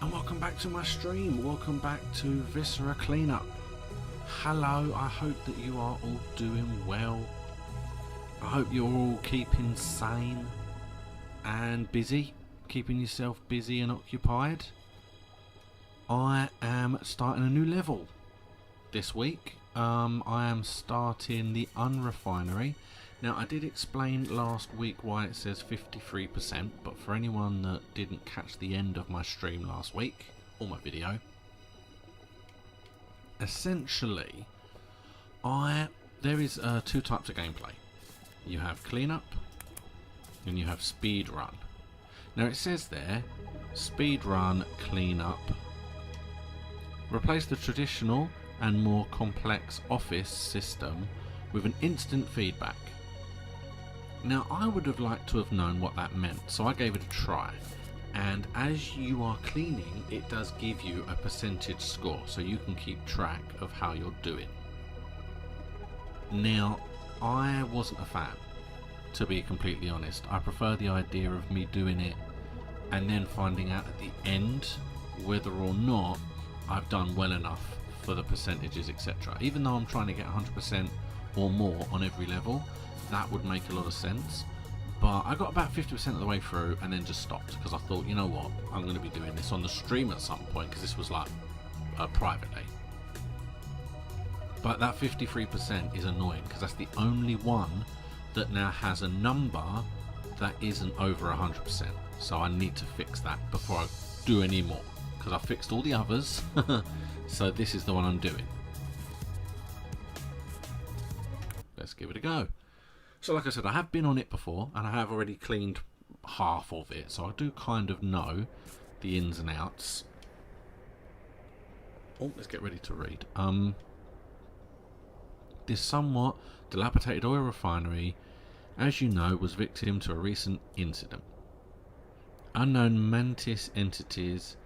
and welcome back to my stream. Welcome back to Viscera Cleanup. Hello, I hope that you are all doing well. I hope you're all keeping sane and busy, keeping yourself busy and occupied. I am starting a new level this week. I am starting the Unrefinery. Now, I did explain last week why it says 53%, but for anyone that didn't catch the end of my stream last week, or my video, essentially, there is two types of gameplay. You have cleanup, and you have speed run. Now, it says there, speed run, cleanup, replace the traditional and more complex office system with an instant feedback. Now, I would have liked to have known what that meant, so I gave it a try. And as you are cleaning, it does give you a percentage score, so you can keep track of how you're doing. Now, I wasn't a fan, to be completely honest. I prefer the idea of me doing it and then finding out at the end whether or not I've done well enough for the percentages, etc. Even though I'm trying to get 100% or more on every level, that would make a lot of sense. But I got about 50% of the way through and then just stopped, because I thought, you know what, I'm going to be doing this on the stream at some point, because this was like privately. But that 53% is annoying, because that's the only one that now has a number that isn't over 100%. So I need to fix that before I do any more, because I fixed all the others. So this is the one I'm doing. Let's give it a go. So like I said, I have been on it before, and I have already cleaned half of it, so I do kind of know the ins and outs. Oh, let's get ready to read. This somewhat dilapidated oil refinery, as you know, was victim to a recent incident. Unknown mantis entities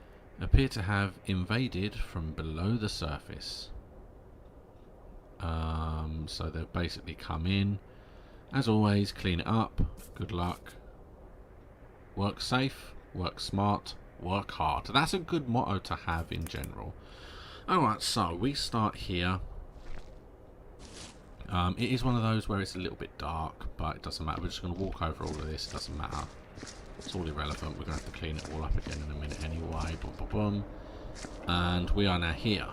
appear to have invaded from below the surface. So they've basically come in. As always, clean it up. Good luck. Work safe, work smart, work hard. That's a good motto to have in general. Alright, so we start here. It is one of those where it's a little bit dark, but it doesn't matter. We're just going to walk over all of this. It doesn't matter. It's all irrelevant. We're going to have to clean it all up again in a minute anyway. Boom, boom, boom. And we are now here.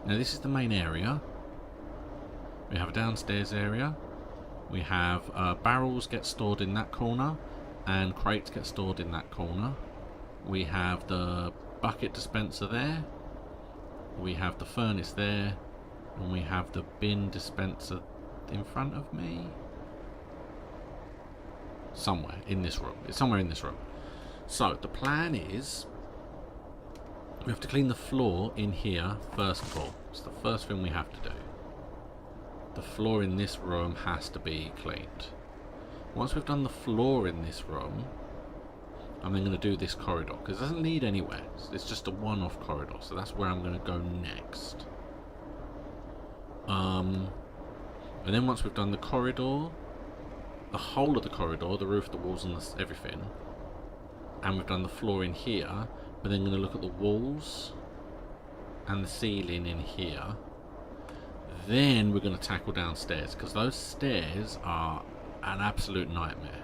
Now, this is the main area. We have a downstairs area. We have barrels get stored in that corner, and crates get stored in that corner. We have the bucket dispenser there. We have the furnace there. And we have the bin dispenser in front of me. Somewhere in this room. It's somewhere in this room. So the plan is we have to clean the floor in here first of all. It's the first thing we have to do. The floor in this room has to be cleaned. Once we've done the floor in this room, I'm then going to do this corridor, because it doesn't lead anywhere. It's just a one-off corridor, so that's where I'm going to go next. And then once we've done the corridor, the whole of the corridor, the roof, the walls and everything, and we've done the floor in here, we're then going to look at the walls and the ceiling in here. Then we're going to tackle downstairs, because those stairs are an absolute nightmare.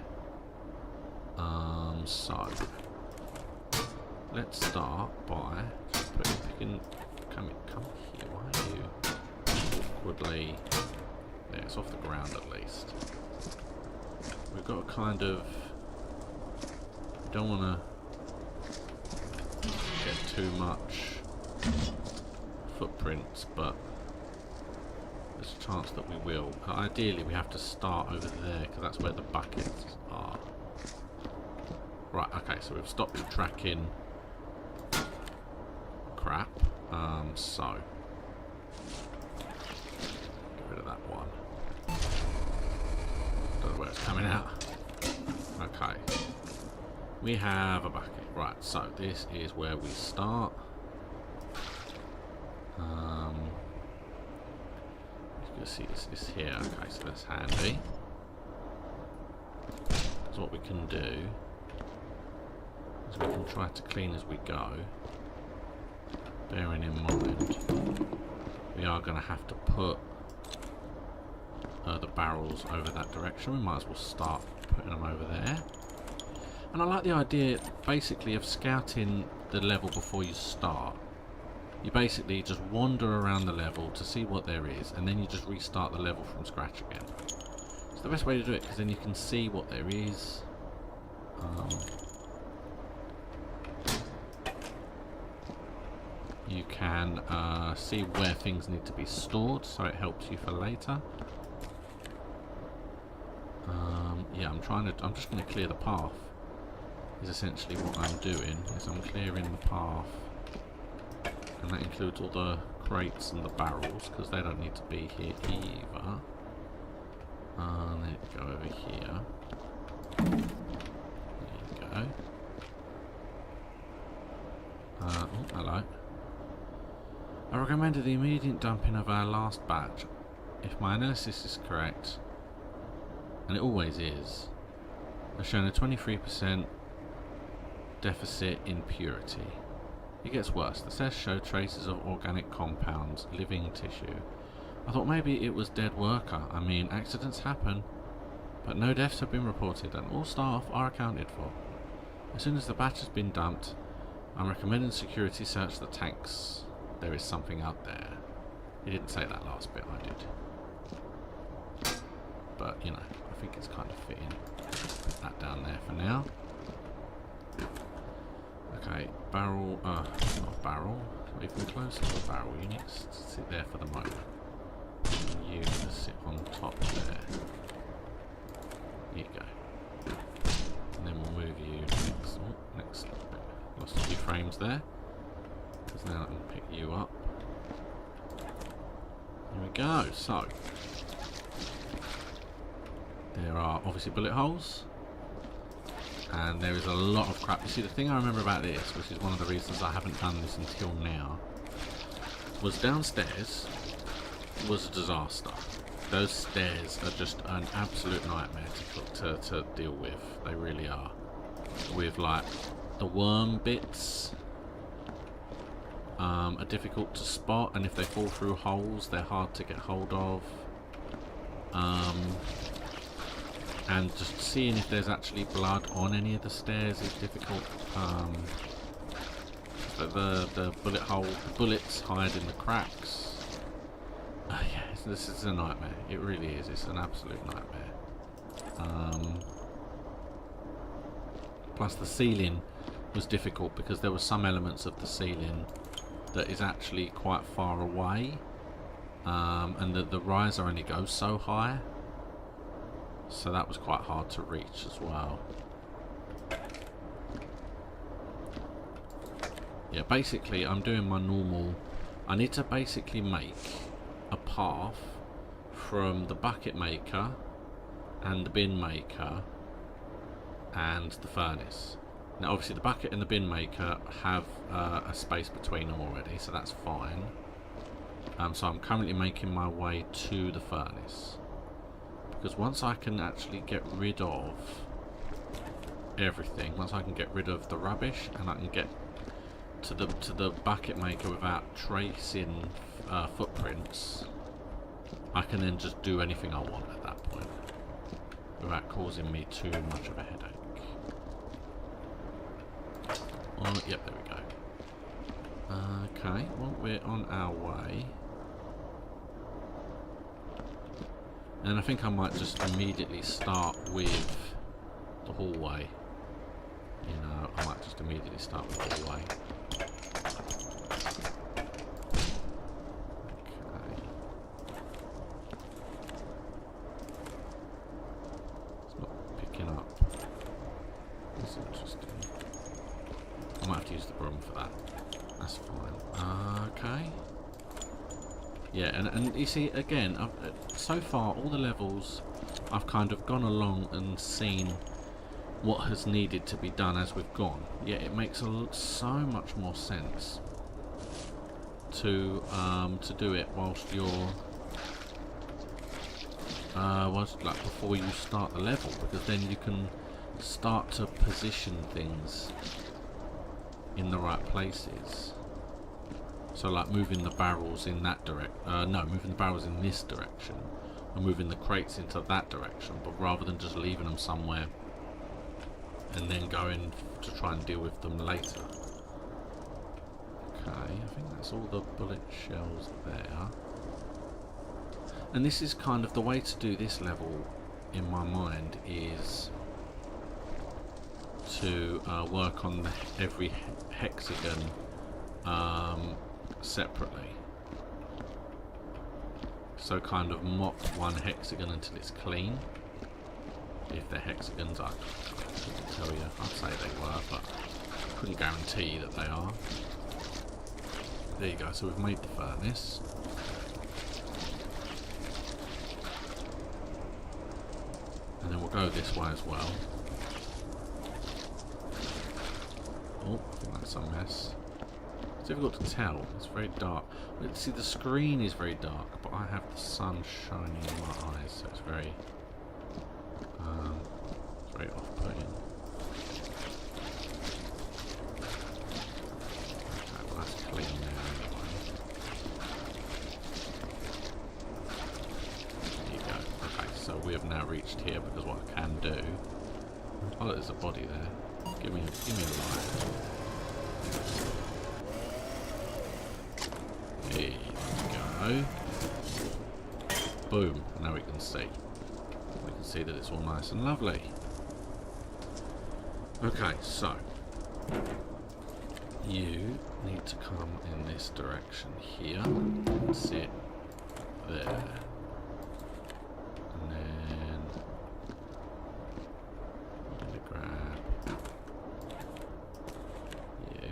So let's start by picking. Come here. Why are you awkwardly? There, it's off the ground at least. We've got to kind of. Don't want to get too much footprints, but there's a chance that we will. Ideally, we have to start over there, because that's where the buckets are. Right, okay, so we've stopped tracking crap. So get rid of that one. Don't know where it's coming out. Okay. We have a bucket. Right, so this is where we start. You can see it's here. Okay, so that's handy. So what we can do we can try to clean as we go. Bearing in mind, we are going to have to put the barrels over that direction. We might as well start putting them over there. And I like the idea, basically, of scouting the level before you start. You basically just wander around the level to see what there is, and then you just restart the level from scratch again. It's the best way to do it, because then you can see what there is. You can see where things need to be stored, so it helps you for later. Yeah, I'm just going to clear the path. Is essentially what I'm doing. Is I'm clearing the path, and that includes all the crates and the barrels, because they don't need to be here either. Let's go over here. There you go. Oh, hello. I recommended the immediate dumping of our last batch. If my analysis is correct, and it always is, I've shown a 23% deficit in purity. It gets worse. The tests show traces of organic compounds, living tissue. I thought maybe it was dead worker. I mean, accidents happen, but no deaths have been reported and all staff are accounted for. As soon as the batch has been dumped, I'm recommending security search the tanks. There is something out there. He didn't say that last bit, I did. But, you know, I think it's kind of fitting. Put that down there for now. Okay, barrel, not a barrel, not even close to a barrel. You need to sit there for the moment. And you sit on top there. There you go. And then we'll move you next bit. Lost a few frames there. Because now I can pick you up. There we go. So, there are obviously bullet holes. And there is a lot of crap. You see, the thing I remember about this, which is one of the reasons I haven't done this until now, was downstairs was a disaster. Those stairs are just an absolute nightmare to deal with. They really are. With, like, the worm bits are difficult to spot, and if they fall through holes, they're hard to get hold of. And just seeing if there's actually blood on any of the stairs is difficult. The bullets hide in the cracks. Yeah, this is a nightmare. It really is. It's an absolute nightmare. Plus the ceiling was difficult because there were some elements of the ceiling that is actually quite far away, and the riser only goes so high. So that was quite hard to reach as well. Yeah, basically I'm doing my normal. I need to basically make a path from the bucket maker and the bin maker and the furnace. Now obviously the bucket and the bin maker have a space between them already, so that's fine. So I'm currently making my way to the furnace. Because once I can actually get rid of everything, once I can get rid of the rubbish and I can get to the bucket maker without tracing footprints, I can then just do anything I want at that point without causing me too much of a headache. Oh, yep, there we go. Okay, well, we're on our way. And I think I might just immediately start with the hallway. You know, I might just immediately start with the hallway. Okay. It's not picking up. That's interesting. I might have to use the broom for that. That's fine. Okay. Yeah, and you see, again, so far, all the levels, I've kind of gone along and seen what has needed to be done as we've gone. Yeah, it makes so much more sense to do it whilst you're, like before you start the level, because then you can start to position things in the right places. So like moving the barrels in that moving the barrels in this direction and moving the crates into that direction, but rather than just leaving them somewhere and then going to try and deal with them later. Okay, I think that's all the bullet shells there. And this is kind of the way to do this level in my mind, is to work on every hexagon separately. So kind of mop one hexagon until it's clean. If they're hexagons, I couldn't tell you. I'd say they were, but couldn't guarantee that they are. There you go, so we've made the furnace. And then we'll go this way as well. Oh, I think that's a mess. It's difficult to tell. It's very dark. See, the screen is very dark, but I have the sun shining in my eyes, so it's very off-putting. Okay, well that's clean now anyway. There you go. Okay, so we have now reached here, because what I can do... Oh, there's a body there. Give me a light. There you go. Boom. Now we can see. We can see that it's all nice and lovely. Okay, so you need to come in this direction here and sit there. And then I'm going to grab you.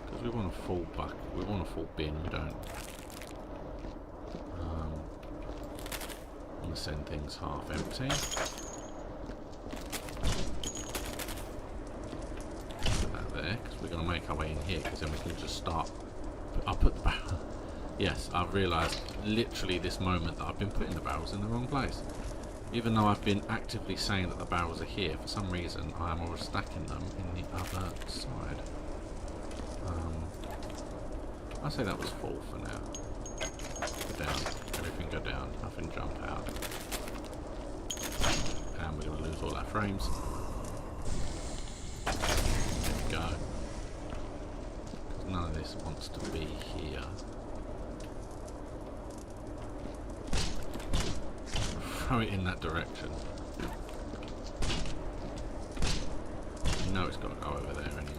Because we want a full bucket, we want a full bin, we don't want to send things half empty. We're going to make our way in here, because then we can just start. I'll put the barrel. Yes, I've realised literally this moment that I've been putting the barrels in the wrong place. Even though I've been actively saying that the barrels are here, for some reason I am always stacking them in the other side. I say that was full for now. Go down. Everything go down. Nothing jump out. And we're going to lose all our frames. There we go. None of this wants to be here. Throw it in that direction. You know it's got to go over there anyway.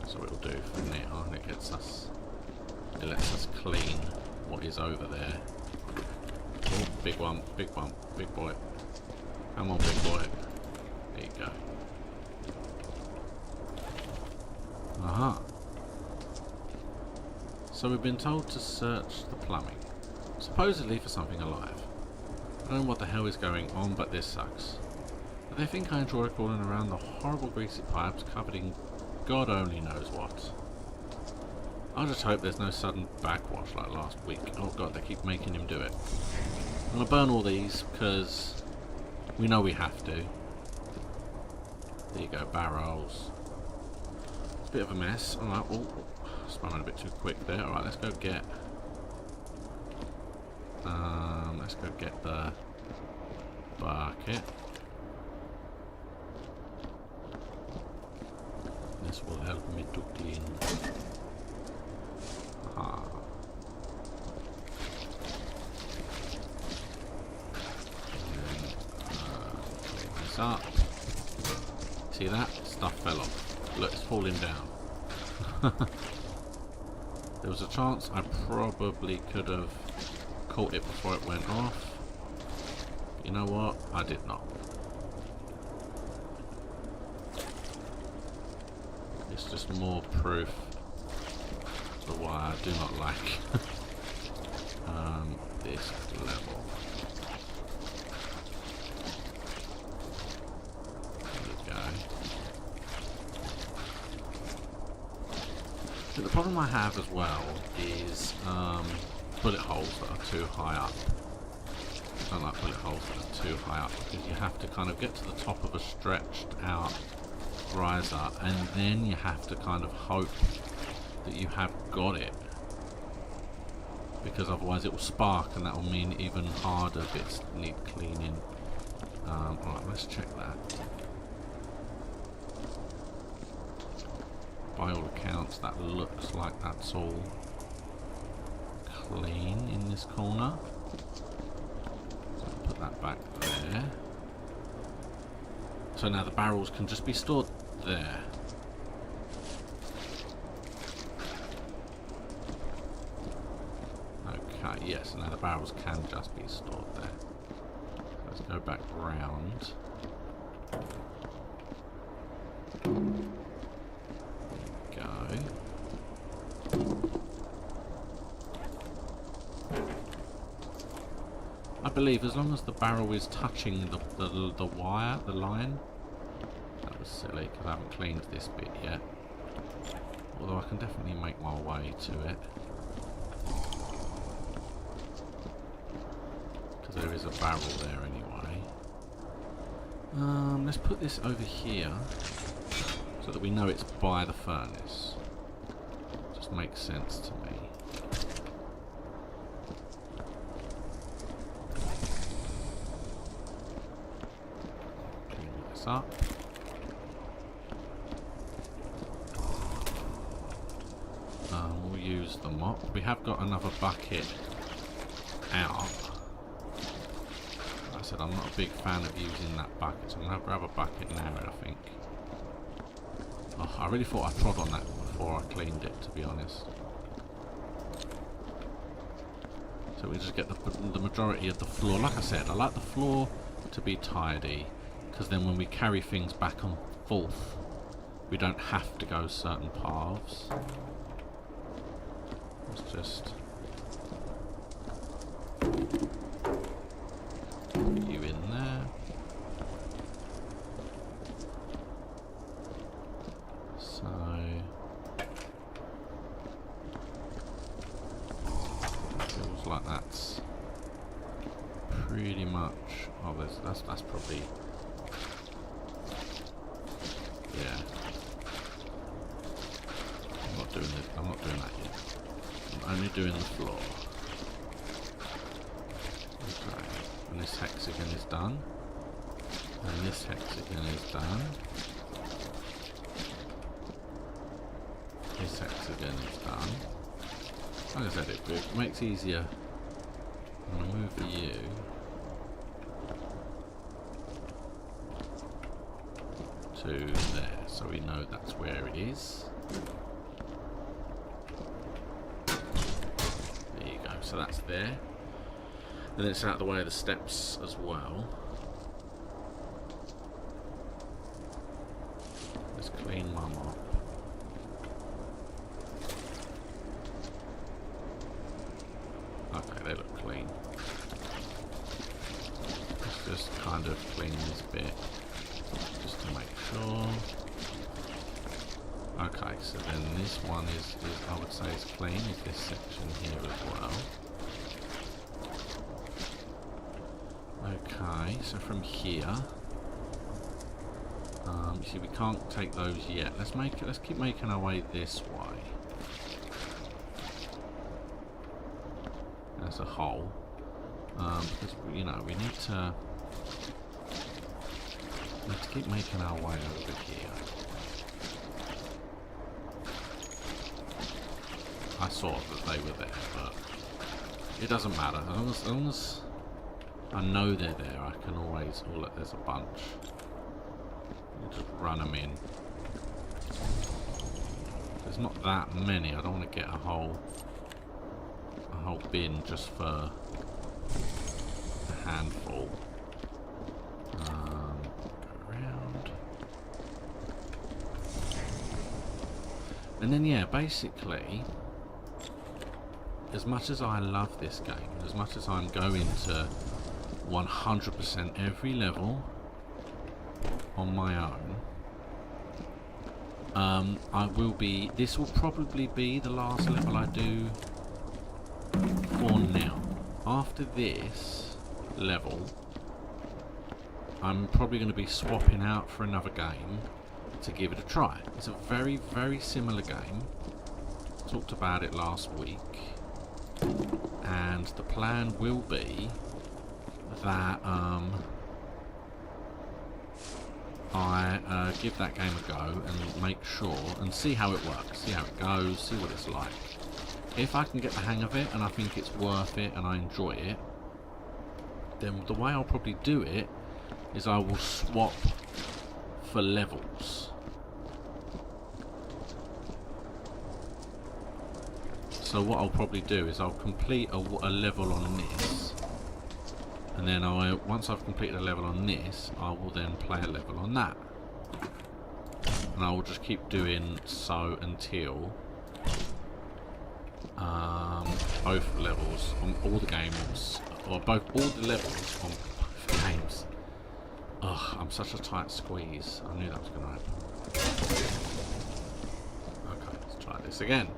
So it'll do from now, and it lets us clean what is over there. Oh, big one, big boy. Come on, big boy. There you go. Aha. So we've been told to search the plumbing, supposedly for something alive. I don't know what the hell is going on, but this sucks. But they think I enjoy crawling around the horrible greasy pipes covered in God only knows what. I just hope there's no sudden backwash like last week. Oh god, they keep making him do it. I'm gonna burn all these because we know we have to. There you go, barrels. Bit of a mess. Alright, well, spun a bit too quick there. Alright, let's go get the bucket. This will help me to clean. Aha. And then, clean this up. See that? Stuff fell off. Look, it's falling down. There was a chance I probably could have caught it before it went off. You know what? I did not. It's just more proof of why I do not like this level. The problem I have as well is bullet holes that are too high up. I don't like bullet holes that are too high up because you have to kind of get to the top of a stretched out riser, and then you have to kind of hope that you have got it, because otherwise it will spark and that will mean even harder bits need cleaning. Right, let's check that. By all accounts that looks like that's all clean in this corner. So I'll put that back there. So now the barrels can just be stored there. Okay, yes, now the barrels can just be stored there. Let's go back round. There we go. I believe as long as the barrel is touching the wire, the line. That was silly because I haven't cleaned this bit yet. Although I can definitely make my way to it. Because there is a barrel there anyway. Let's put this over here so that we know it's by the furnace. Just makes sense to me. Up. We'll use the mop. We have got another bucket out. Like I said, I'm not a big fan of using that bucket, so I'm going to grab a bucket now, I think. Oh, I really thought I trod on that before I cleaned it, to be honest. So we just get the majority of the floor. Like I said, I like the floor to be tidy, because then when we carry things back and forth, we don't have to go certain paths. Let's just put you in there. So it feels like that's pretty much. Oh, that's probably. Yeah. I'm not doing that yet. I'm only doing the floor. Okay. And this hexagon is done. And this hexagon is done. This hexagon is done. Like I said, it makes it easier. I'm going to move you. To there, so we know that's where it is. There you go, so that's there. And then it's out of the way of the steps as well. Let's clean my mop. Okay, they look clean. Let's just kind of clean this bit. Just to make sure. Okay, so then this one is I would say is clean, is this section here as well. Okay, so from here, you see we can't take those yet. Let's keep making our way this way. As a whole, because you know we need to. Let's keep making our way over here. I saw that they were there, but it doesn't matter. As long as I know they're there, I can always... Oh, look, there's a bunch. We'll just run them in. There's not that many. I don't want to get a whole bin just for a handful. And then, yeah, basically, as much as I love this game, as much as I'm going to 100% every level on my own, this will probably be the last level I do for now. After this level, I'm probably going to be swapping out for another game, to give it a try. It's a very, very similar game. Talked about it last week, and the plan will be that I give that game a go and make sure and see how it works, see how it goes, see what it's like. If I can get the hang of it and I think it's worth it and I enjoy it, then the way I'll probably do it is I will swap for levels. So what I'll probably do is I'll complete a level on this, and then once I've completed a level on this, I will then play a level on that, and I will just keep doing so until both levels on all the games, or all the levels on both games. Ugh, I'm such a tight squeeze. I knew that was going to happen. Okay, let's try this again.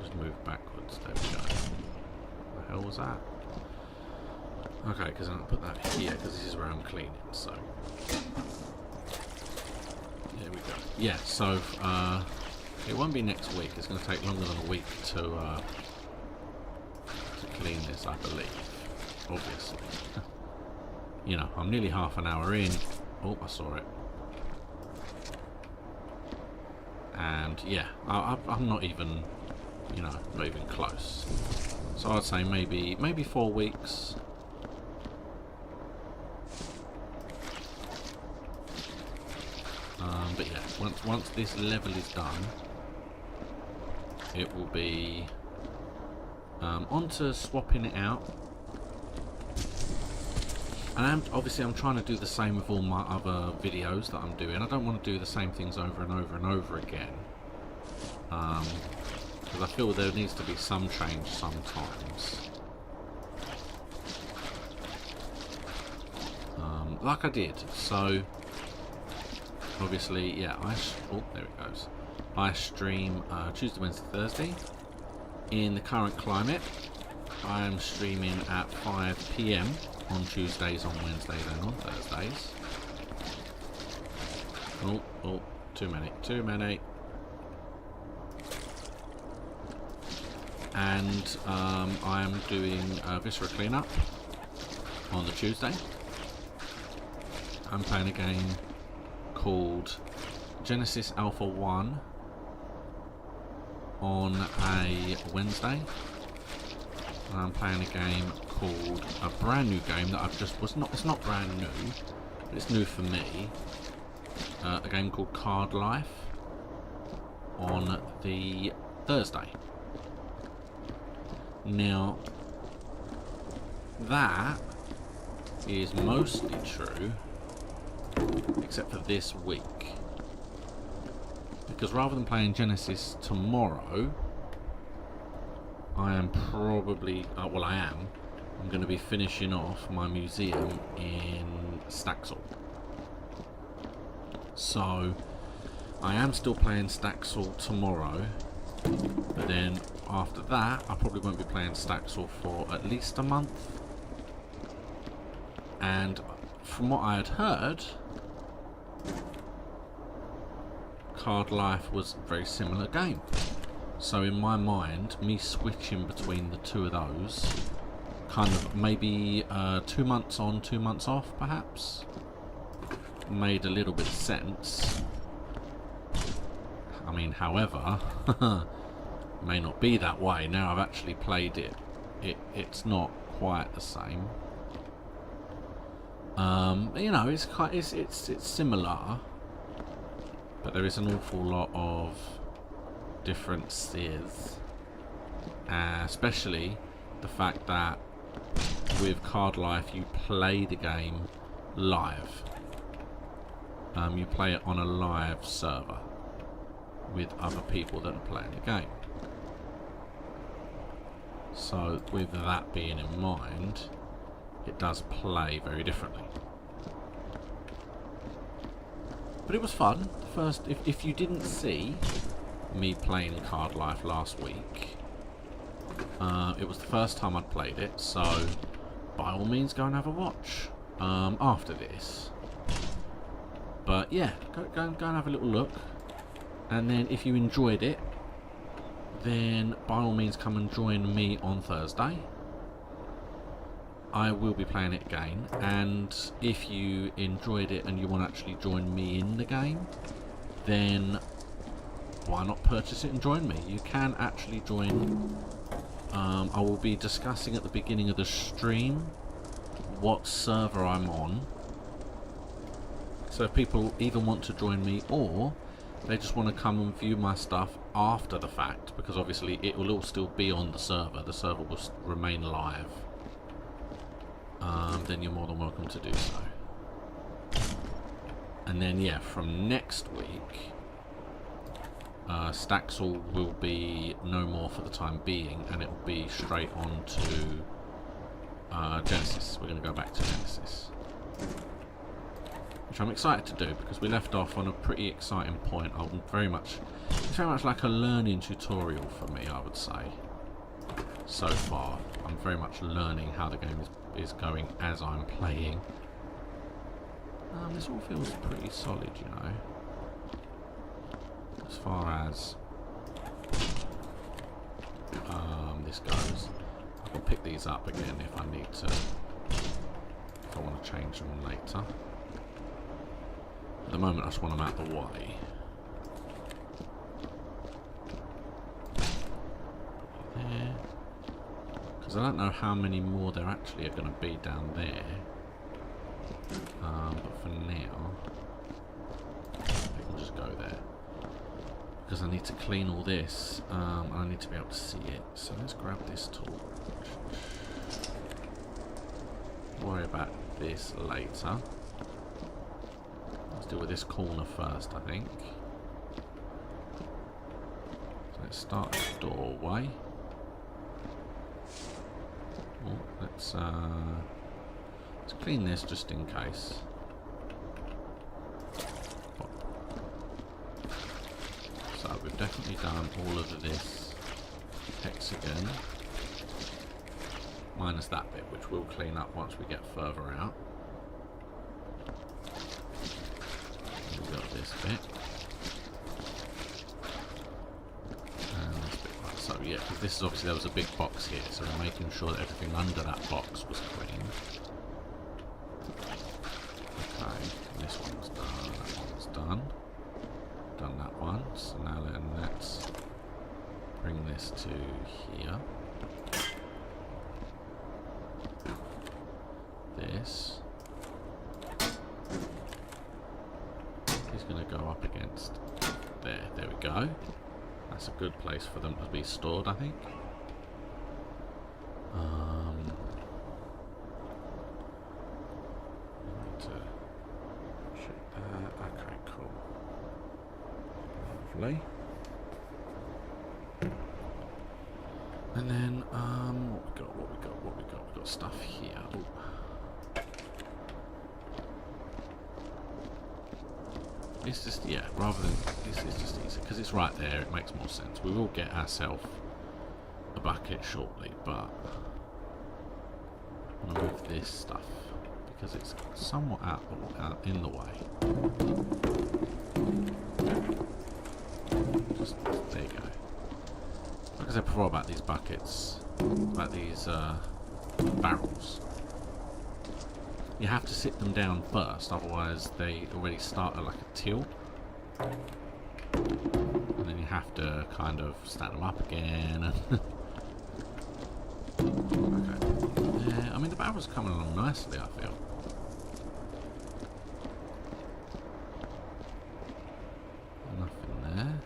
Just move backwards. There we go. What the hell was that? Okay, because I'm going to put that here because this is where I'm cleaning. So there we go. Yeah. So it won't be next week. It's going to take longer than a week to clean this, I believe. Obviously. You know, I'm nearly half an hour in. Oh, I saw it. And yeah, I'm not even, you know, not even close. So I'd say maybe 4 weeks. But yeah, once this level is done, it will be onto swapping it out. And obviously I'm trying to do the same with all my other videos that I'm doing. I don't want to do the same things over and over and over again. Because I feel there needs to be some change sometimes. Like I did. So, obviously, yeah, oh, there it goes. I stream Tuesday, Wednesday, Thursday. In the current climate, I am streaming at 5 PM. On Tuesdays, on Wednesdays, and on Thursdays. Oh, too many. And I'm doing Viscera Cleanup on the Tuesday. I'm playing a game called Genesis Alpha 1 on a Wednesday. And I'm playing a game called a brand new game that it's not brand new, but it's new for me. A game called Card Life on the Thursday. Now, that is mostly true, except for this week. Because rather than playing Genesis tomorrow, I am probably, I'm going to be finishing off my museum in Staxel. So, I am still playing Staxel tomorrow, but then after that, I probably won't be playing Staxel for at least a month. And from what I had heard, Card Life was a very similar game. So in my mind, me switching between the two of those, kind of maybe 2 months on, 2 months off, perhaps, made a little bit of sense. I mean, however, may not be that way. Now I've actually played it, it's not quite the same. You know, it's similar, but there is an awful lot of differences, especially the fact that with Card Life you play the game live. You play it on a live server with other people that are playing the game. So with that being in mind, it does play very differently. But it was fun. First, if you didn't see me playing Card Life last week, it was the first time I'd played it, so by all means go and have a watch. after this. But yeah, go and have a little look. And then if you enjoyed it, then by all means come and join me on Thursday. I will be playing it again, and if you enjoyed it and you want to actually join me in the game, then why not purchase it and join me? You can actually join. I will be discussing at the beginning of the stream what server I'm on, so if people either want to join me or they just want to come and view my stuff after the fact, because obviously it will all still be on the server will remain live, then you're more than welcome to do so. And then yeah, from next week, Staxel will be no more for the time being, and it will be straight on to Genesis. We're going to go back to Genesis, which I'm excited to do because we left off on a pretty exciting point. It's very much like a learning tutorial for me, I would say. So far, I'm very much learning how the game is going as I'm playing. This all feels pretty solid, you know, as far as this goes. I can pick these up again if I need to, if I want to change them later. At the moment I just want them out of the way. There. Because I don't know how many more there actually are going to be down there. But for now, I can just go there. Because I need to clean all this, and I need to be able to see it. So let's grab this tool. Worry about this later. Let's deal with this corner first, I think. So let's start the doorway. Oh, let's clean this just in case. So we've definitely done all of this hexagon, minus that bit, which we'll clean up once we get further out. We've got this bit. And this bit, right. So yeah, because this is obviously, there was a big box here, so we're making sure that everything under that box was clean. Okay, this one's done, that one's done. Done that one, so now then let's bring this to here. This is going to go up against there. There we go. That's a good place for them to be stored, I think. Need to check that. Okay, cool. Lovely. And then what we got? We've got stuff here. Ooh. This is, yeah, rather than, this is just easy, because it's right there, it makes more sense. We will get ourselves a bucket shortly, but I'm going to move this stuff, because it's somewhat out in the way. Just, there you go. Like I said before about these buckets, about these barrels. You have to sit them down first, otherwise they already start at like a tilt. And then you have to kind of stand them up again. Okay. Yeah, I mean the barrel's coming along nicely, I feel. Nothing there.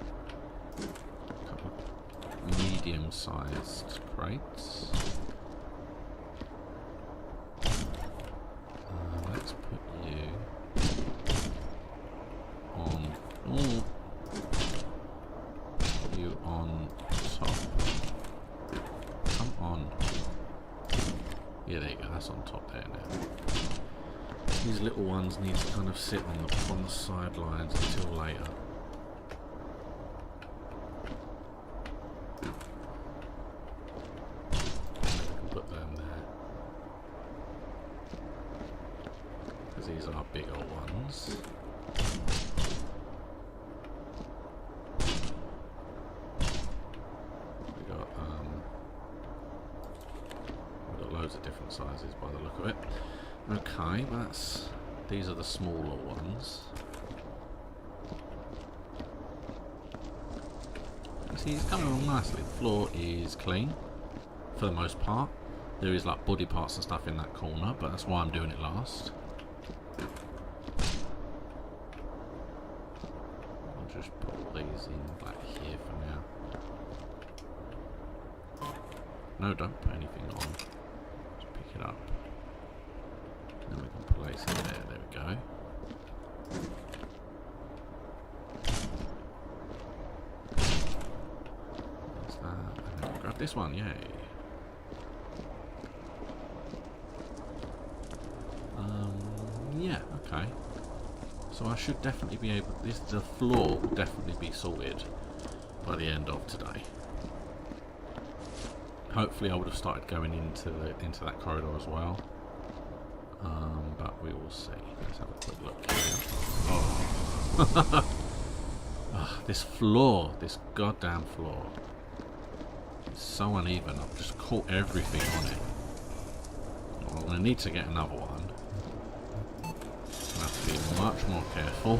A couple of medium-sized crates. Let's put you on. Ooh. Put you on top. Come on. Yeah, there you go. That's on top there now. These little ones need to kind of sit on the sidelines until later. ones. We've got loads of different sizes by the look of it. Okay, these are the smaller ones. See, it's coming along nicely. The floor is clean for the most part. There is like body parts and stuff in that corner, but that's why I'm doing it last. I'll just put all these in back here for now. No, don't put anything on. Just pick it up. Then we can place it there. There we go. There's that. And then we grab this one. Yay. Yeah, okay. So I should definitely be able. The floor will definitely be sorted by the end of today. Hopefully, I would have started going into that corridor as well. But we will see. Let's have a quick look here. Oh, oh this floor, this goddamn floor, is so uneven. I've just caught everything on it. Well, I'm gonna need to get another one. Be much more careful.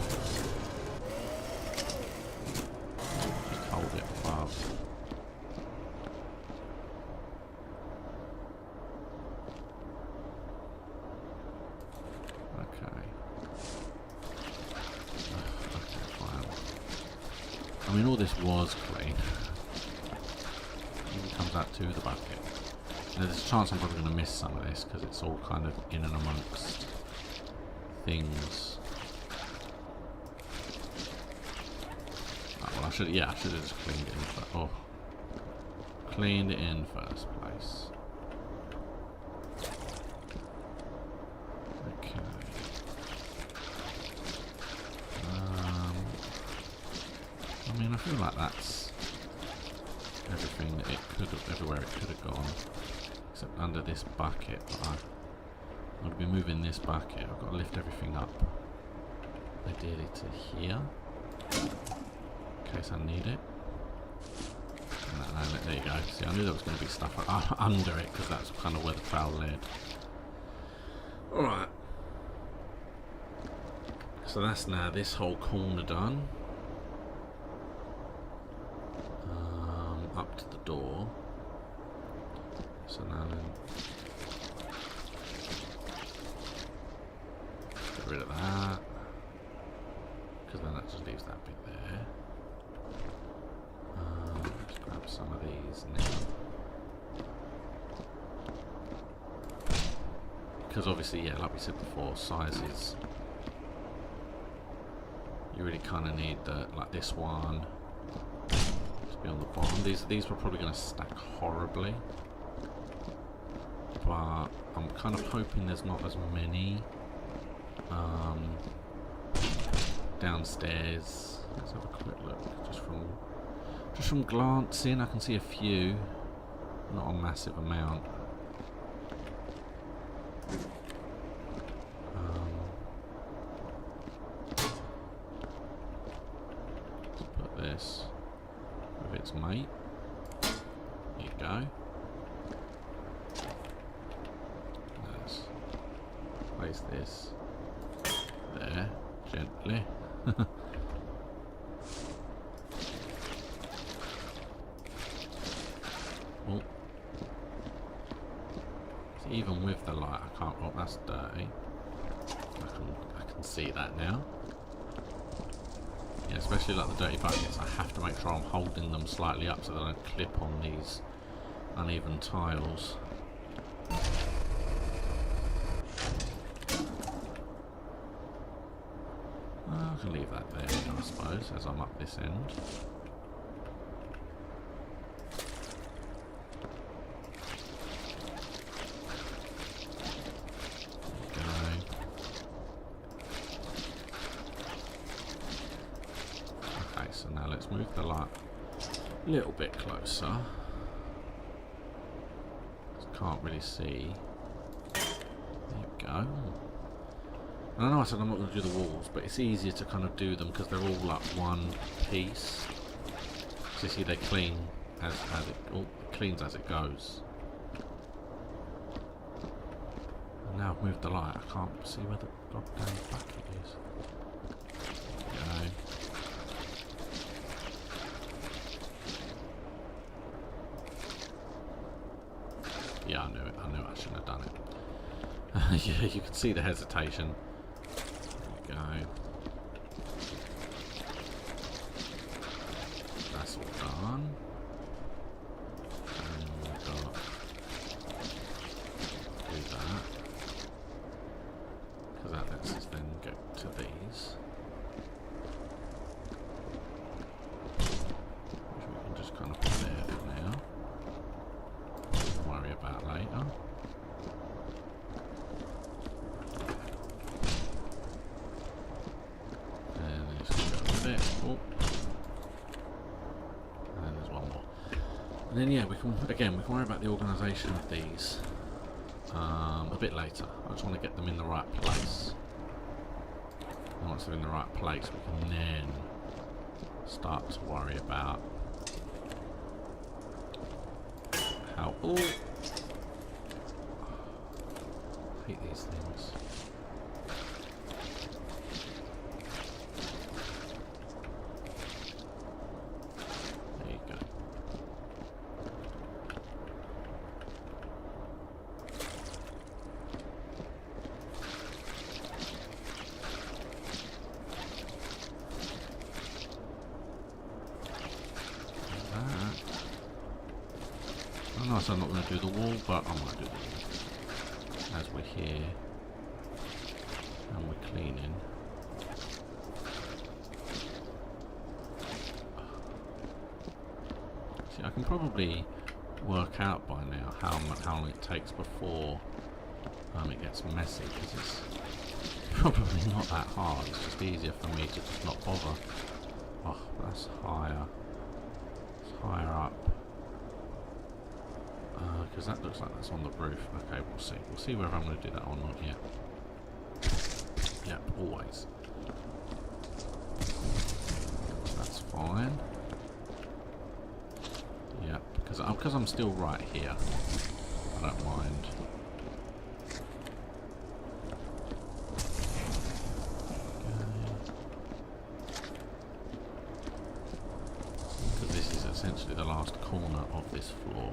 Just hold it above. Okay. Okay, fine. I mean, all this was clean. It comes out to the bucket. Now, there's a chance I'm probably going to miss some of this because it's all kind of in and amongst things. Oh, well, I should have just cleaned it in first. Oh, cleaned it in first place. Okay. I mean, I feel like that's everything that it could have, everywhere it could have gone, except under this bucket. But I'm going to be moving this bucket. I've got to lift everything up, ideally to here, in case I need it. And there you go. See, I knew there was going to be stuff under it, because that's kind of where the trowel led. Alright. So that's now this whole corner done. Up to the door. So now then, get rid of that, because then that just leaves that bit there. Let's grab some of these now, because obviously, yeah, like we said before, sizes. You really kind of need like this one to be on the bottom. These were probably going to stack horribly, but I'm kind of hoping there's not as many downstairs. Let's have a quick look. Just from glancing, I can see a few, not a massive amount. Let's put this with its mate. There you go. Let's place this there gently. Oh. See, even with the light, I can't. Oh, that's dirty. I can see that now. Yeah, especially like the dirty buckets, I have to make sure I'm holding them slightly up so they don't clip on these uneven tiles. I can leave that there, I suppose, as I'm up this end. So now let's move the light a little bit closer. Just can't really see. There you go. I know I said I'm not going to do the walls, but it's easier to kind of do them because they're all like one piece. So you see they clean as it cleans as it goes. And now I've moved the light, I can't see where the goddamn bucket is. There we go. Yeah, I knew it. I knew I shouldn't have done it. Yeah, you can see the hesitation. There we go. That's all done. And we've got do that. Because that lets us then get to these. Which we can just kind of put there for now. Worry about later. And let's go with it. Oh. And then there's one more. And then yeah, we can worry about the organisation of these a bit later. I just want to get them in the right place. And once they're in the right place, we can then start to worry about how. Oh, I hate these things. There you go. I know I'm not going to do the wall, but I might do the wall. As we're here and we're cleaning. See, I can probably work out by now how long it takes before it gets messy, because it's probably not that hard. It's just easier for me to just not bother. Oh, that's higher. It's higher up. Because that looks like that's on the roof. Okay, we'll see. We'll see whether I'm going to do that or not yet. Yep, always. That's fine. Yep, because I'm still right here. I don't mind. Because this is essentially the last corner of this floor.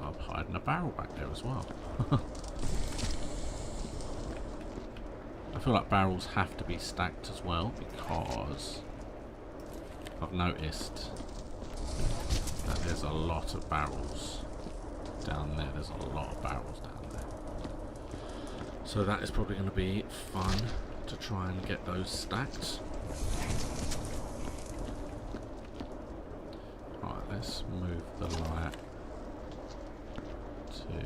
I'm hiding a barrel back there as well. I feel like barrels have to be stacked as well, because I've noticed that there's a lot of barrels down there. There's a lot of barrels down there. So that is probably going to be fun to try and get those stacked. Alright, let's move the light there.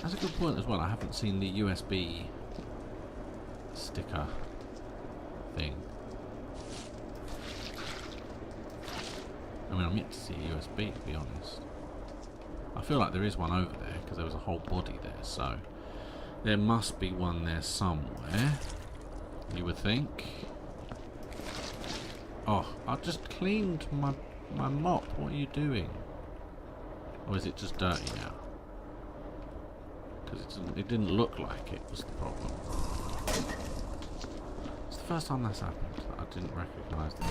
That's a good point as well. I haven't seen the USB sticker thing. I mean, I'm yet to see a USB, to be honest. I feel like there is one over there because there was a whole body there, so there must be one there somewhere, you would think. Oh, I just cleaned my mop. What are you doing? Or is it just dirty now? Because it didn't look like it was the problem. It's the first time that's happened that I didn't recognise that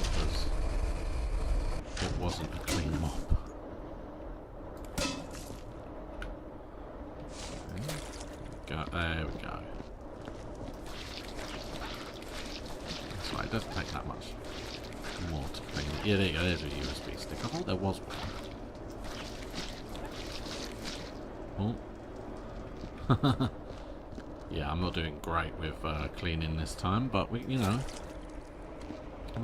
it wasn't a clean mop. Okay. There we go. That's right, it doesn't take that much more to clean it. Yeah, there you go, there's a USB stick. I thought there was one. Oh. Yeah, I'm not doing great with cleaning this time, but we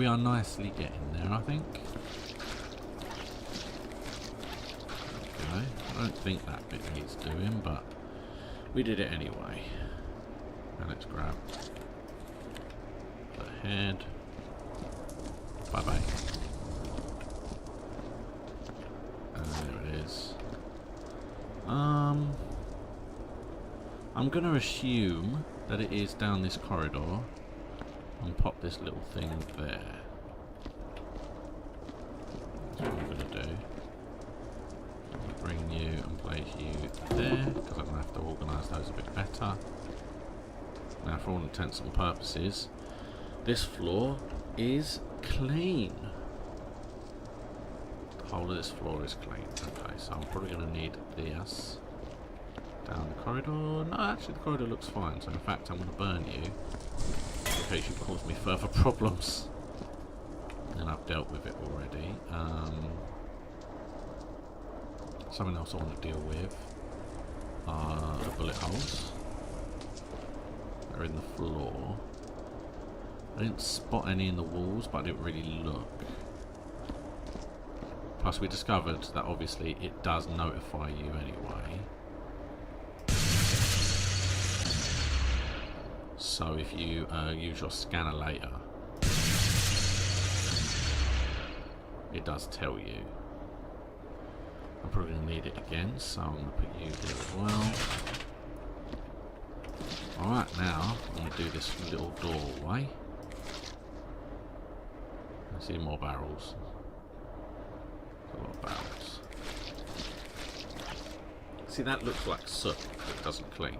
are nicely getting there, I think. Okay, I don't think that bit needs doing, but we did it anyway. Now let's grab ahead. Bye bye. There it is. I'm going to assume that it is down this corridor and pop this little thing there. That's what I'm going to do. I'm going to bring you and place you there because I'm going to have to organise those a bit better. Now, for all intents and purposes, this floor is clean. The whole of this floor is clean. Okay, so I'm probably going to need this down the corridor. No, actually the corridor looks fine. So in fact, I'm going to burn you in case you cause me further problems. And I've dealt with it already. Something else I want to deal with are the bullet holes. They're in the floor. I didn't spot any in the walls, but I didn't really look. Plus we discovered that obviously it does notify you anyway. So if you use your scanner later, it does tell you. I'm probably going to need it again, so I'm going to put you here as well. Alright, now I'm going to do this little doorway. I see more barrels. A lot of barrels. See, that looks like soot, but it doesn't clean.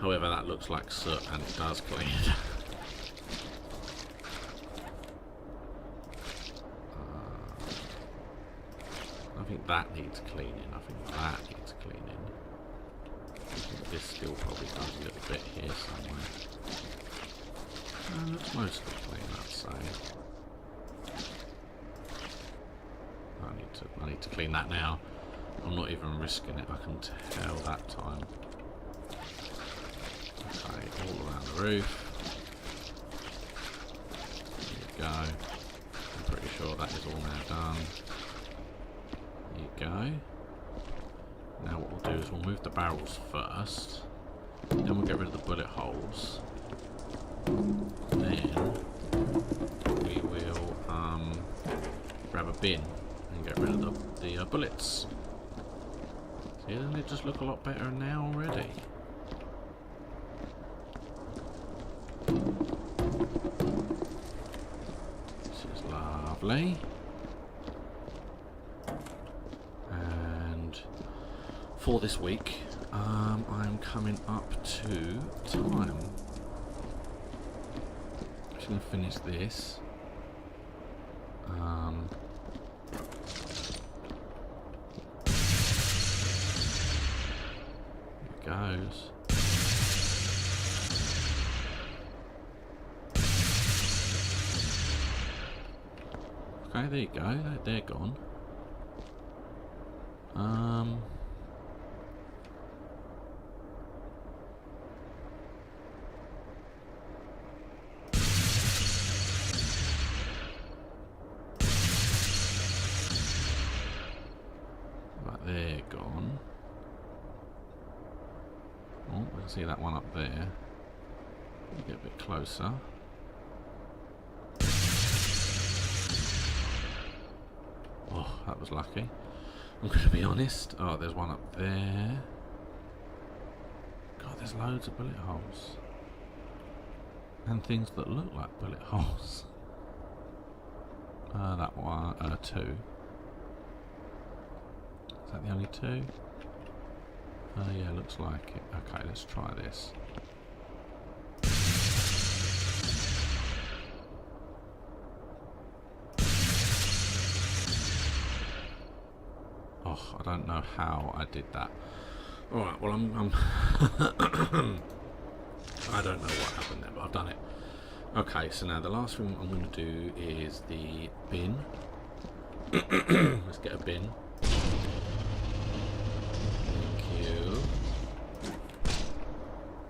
However, that looks like soot and it does clean. I think that needs cleaning. I think that needs cleaning. I think this still probably does a little bit here somewhere. Looks mostly clean, I'd say. I need to clean that now. I'm not even risking it, I can tell that time. Okay, all around the roof. There you go. I'm pretty sure that is all now done. There you go. Now what we'll do is we'll move the barrels first. Then we'll get rid of the bullet holes. Then we will grab a bin and get rid of the bullets. See, doesn't it just look a lot better now already? This is lovely. And for this week, I'm coming up to time. I'm just going to finish this. Goes. Okay, there you go. They're gone. Right, they're gone. Oh, we can see that one up there. Get a bit closer. Oh, that was lucky. I'm going to be honest. Oh, there's one up there. God, there's loads of bullet holes. And things that look like bullet holes. That one, two. Is that the only two? Yeah, looks like it. Okay, let's try this. Oh, I don't know how I did that. Alright, well I'm I don't know what happened there, but I've done it. Okay, so now the last thing I'm going to do is the bin. Let's get a bin.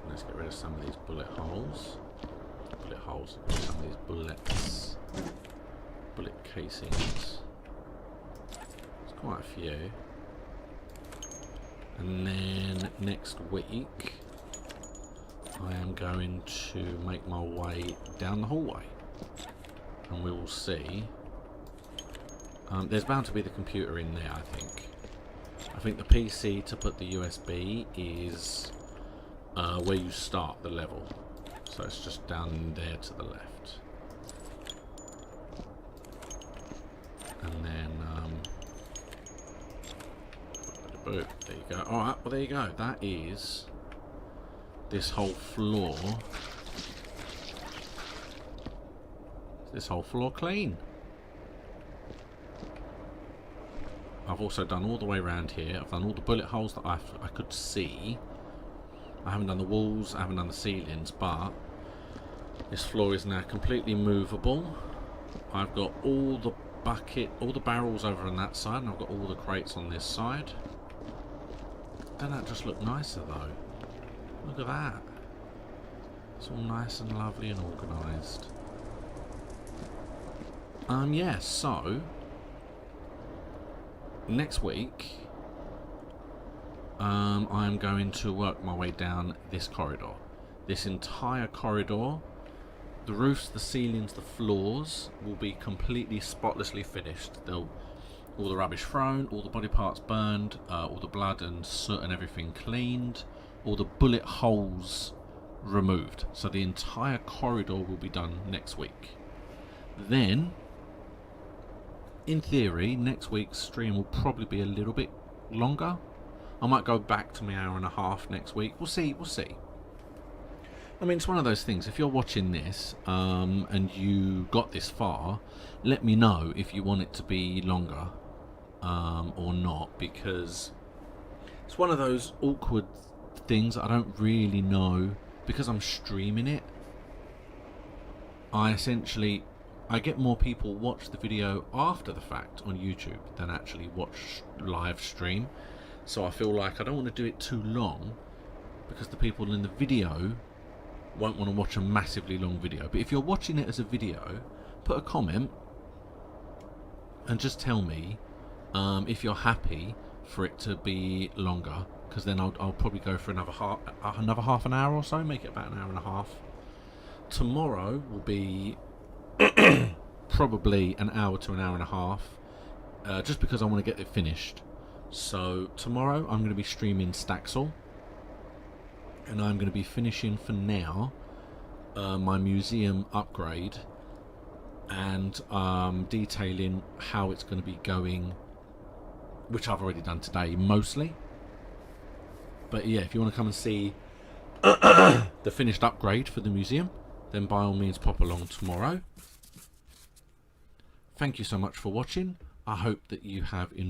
Let's get rid of some of these bullet holes. Some of these bullets. Bullet casings. There's quite a few. And then next week, I am going to make my way down the hallway, and we will see. There's bound to be the computer in there, I think. I think the PC to put the USB is where you start the level. So it's just down there to the left. And then, boop, there you go. Alright, well there you go. That is this whole floor. This whole floor clean. I've also done all the way around here. I've done all the bullet holes that I could see. I haven't done the walls, I haven't done the ceilings, but this floor is now completely movable. I've got all the barrels over on that side, and I've got all the crates on this side. Doesn't that just look nicer though? Look at that. It's all nice and lovely and organised. Yeah, so next week I'm going to work my way down this corridor. This entire corridor, the roofs, the ceilings, the floors will be completely spotlessly finished. All the rubbish thrown, all the body parts burned, all the blood and soot and everything cleaned, all the bullet holes removed. So the entire corridor will be done next week. Then, in theory, next week's stream will probably be a little bit longer. I might go back to my hour and a half next week. We'll see. I mean, it's one of those things. If you're watching this and you got this far, let me know if you want it to be longer or not, because it's one of those awkward things I don't really know. Because I'm streaming it, I get more people watch the video after the fact on YouTube than actually watch live stream. So I feel like I don't want to do it too long, because the people in the video won't want to watch a massively long video. But if you're watching it as a video, put a comment and just tell me if you're happy for it to be longer, because then I'll probably go for another half an hour or so, make it about an hour and a half. Tomorrow will be probably an hour to an hour and a half, just because I want to get it finished. So tomorrow I'm going to be streaming Staxel, and I'm going to be finishing for now my museum upgrade, and detailing how it's going to be going, which I've already done today mostly. But yeah, if you want to come and see the finished upgrade for the museum, then by all means pop along tomorrow. Thank you so much for watching. I hope that you have enjoyed.